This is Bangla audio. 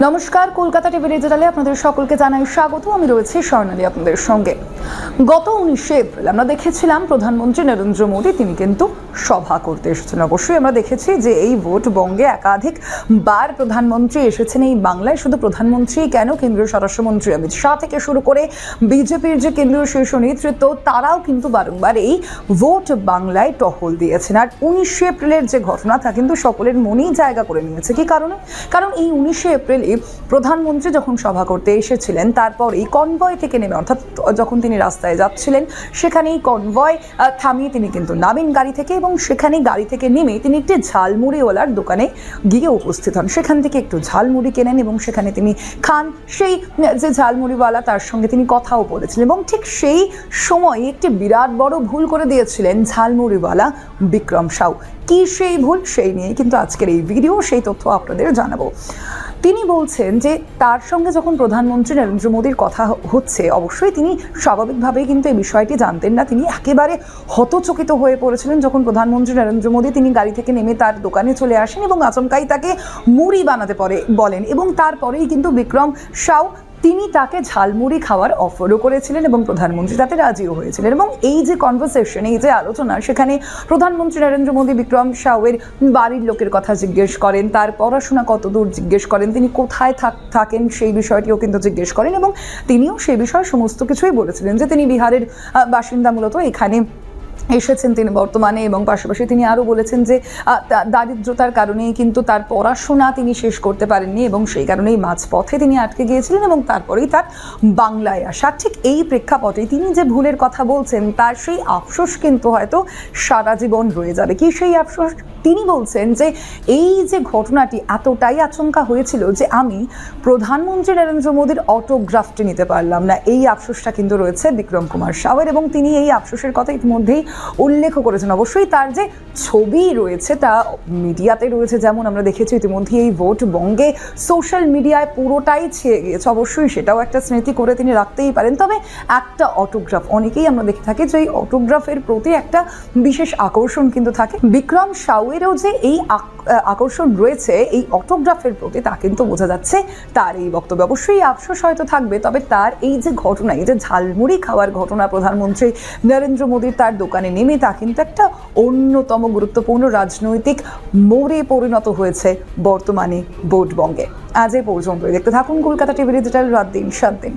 নমস্কার, কলকাতা টিভি ডিজিটালে আপনাদের সকলকে জানাই স্বাগত। আমি রয়েছি স্বর্ণালী আপনাদের সঙ্গে। গত 19 এপ্রিল আমরা দেখেছিলাম প্রধানমন্ত্রী নরেন্দ্র মোদী তিনি কিন্তু সভা করতে এসেছেন। অবশ্যই আমরা দেখেছি যে এই ভোট বঙ্গে একাধিক বার প্রধানমন্ত্রী এসেছেন এই বাংলায়। শুধু প্রধানমন্ত্রী কেন, কেন্দ্রীয় স্বরাষ্ট্রমন্ত্রী অমিত শাহ থেকে শুরু করে বিজেপির যে কেন্দ্রীয় শীর্ষ নেতৃত্ব তারাও কিন্তু বারংবার এই ভোট বাংলায় টহল দিয়েছেন। আর 19 এপ্রিলের যে ঘটনা তা কিন্তু সকলের মনেই জায়গা করে নিয়েছে। কি কারণে? কারণ এই 19 এপ্রিল প্রধানমন্ত্রী যখন সভা করতে এসেছিলেন তারপর এই কনভয় থেকে নেমে, অর্থাৎ যখন তিনি রাস্তায় যাচ্ছিলেন সেখানেই কনভয় থামিয়ে তিনি কিন্তু নামেন গাড়ি থেকে, এবং সেখানেই গাড়ি থেকে নেমে তিনি একটি ঝালমুড়িওয়ালার দোকানে গিয়ে উপস্থিত হন। সেখান থেকে একটু ঝালমুড়ি কেনেন এবং সেখানে তিনি খান। সেই যে ঝালমুড়িওয়ালা তার সঙ্গে তিনি কথাও বলেছিলেন, এবং ঠিক সেই সময় একটি বিরাট বড় ভুল করে দিয়েছিলেন ঝালমুড়িওয়ালা বিক্রম সাউ। কি সেই ভুল, সেই নিয়ে কিন্তু আজকের এই ভিডিও, সেই তথ্য আপনাদের জানাবো। তিনি বলছেন যে তার সঙ্গে যখন প্রধানমন্ত্রী নরেন্দ্র মোদীর কথা হচ্ছে, অবশ্যই তিনি স্বাভাবিকভাবেই কিন্তু এই বিষয়টি জানতেন না। তিনি একেবারে হতচকিত হয়ে পড়েছিলেন যখন প্রধানমন্ত্রী নরেন্দ্র মোদী তিনি গাড়ি থেকে নেমে তার দোকানে চলে আসেন এবং আচমকাই তাকে মুড়ি বানাতে বলেন, এবং তারপরেই কিন্তু বিক্রম সাউ তিনি তাকে ঝালমুড়ি খাওয়ার অফারও করেছিলেন এবং প্রধানমন্ত্রী তাতে রাজিও হয়েছিলেন। এবং এই যে কনভারসেশন, এই যে আলোচনা, সেখানে প্রধানমন্ত্রী নরেন্দ্র মোদী বিক্রম সাউয়ের বাড়ির লোকের কথা জিজ্ঞেস করেন, তার পড়াশোনা কতদূর জিজ্ঞেস করেন, তিনি কোথায় থাকেন সেই বিষয়টিও কিন্তু জিজ্ঞেস করেন, এবং তিনিও সেই বিষয়ে সমস্ত কিছুই বলেছিলেন যে তিনি বিহারের বাসিন্দা, মূলত এখানে এসেছেন তিনি বর্তমানে, এবং পাশাপাশি তিনি আরও বলেছেন যে দারিদ্রতার কারণেই কিন্তু তার পড়াশোনা তিনি শেষ করতে পারেননি এবং সেই কারণেই মাঝপথে তিনি আটকে গিয়েছিলেন এবং তারপরেই তার বাংলায় আসা। ঠিক এই প্রেক্ষাপটে তিনি যে ভুলের কথা বলছেন তার সেই আফসোস কিন্তু হয়তো সারা জীবন রয়ে যাবে। কি সেই আফসোস? তিনি বলছেন যে এই যে ঘটনাটি এতটাই আচমকা হয়েছিল যে আমি প্রধানমন্ত্রী নরেন্দ্র মোদীর অটোগ্রাফটি নিতে পারলাম না, এই আফসোসটা কিন্তু রয়েছে বিক্রম কুমার সাউয়ের, এবং তিনি এই আফসোসের কথা ইতিমধ্যেই উল্লেখ করেছেন। অবশ্যই তার যে ছবি রয়েছে তা মিডিয়াতে রয়েছে, যেমন আমরা দেখেছি ইতিমধ্যেই এই ভোট বঙ্গে সোশ্যাল মিডিয়ায় পুরোটাই ছেয়ে গিয়েছে। অবশ্যই সেটাও একটা স্মৃতি করে তিনি রাখতেই পারেন। তবে একটা অটোগ্রাফ, অনেকেই আমরা দেখে থাকি যে এই অটোগ্রাফের প্রতি একটা বিশেষ আকর্ষণ কিন্তু থাকে। বিক্রম সাউয়েরও যে এই আকর্ষণ রয়েছে এই অটোগ্রাফের প্রতি তা কিন্তু বোঝা যাচ্ছে তার এই বক্তব্য। অবশ্যই আফসোস হয়তো থাকবে, তবে তার এই যে ঘটনা, এই যে ঝালমুড়ি খাওয়ার ঘটনা প্রধানমন্ত্রী নরেন্দ্র মোদীর তার দোকানে নেমে, তা কিন্তু একটা অন্যতম গুরুত্বপূর্ণ রাজনৈতিক মোড়ে পরিণত হয়েছে বর্তমানে ভোট বঙ্গে। আজ এ পর্যন্তই। দেখতে থাকুন কলকাতা টিভি ডিজিটাল, রাত দিন 7 দিন।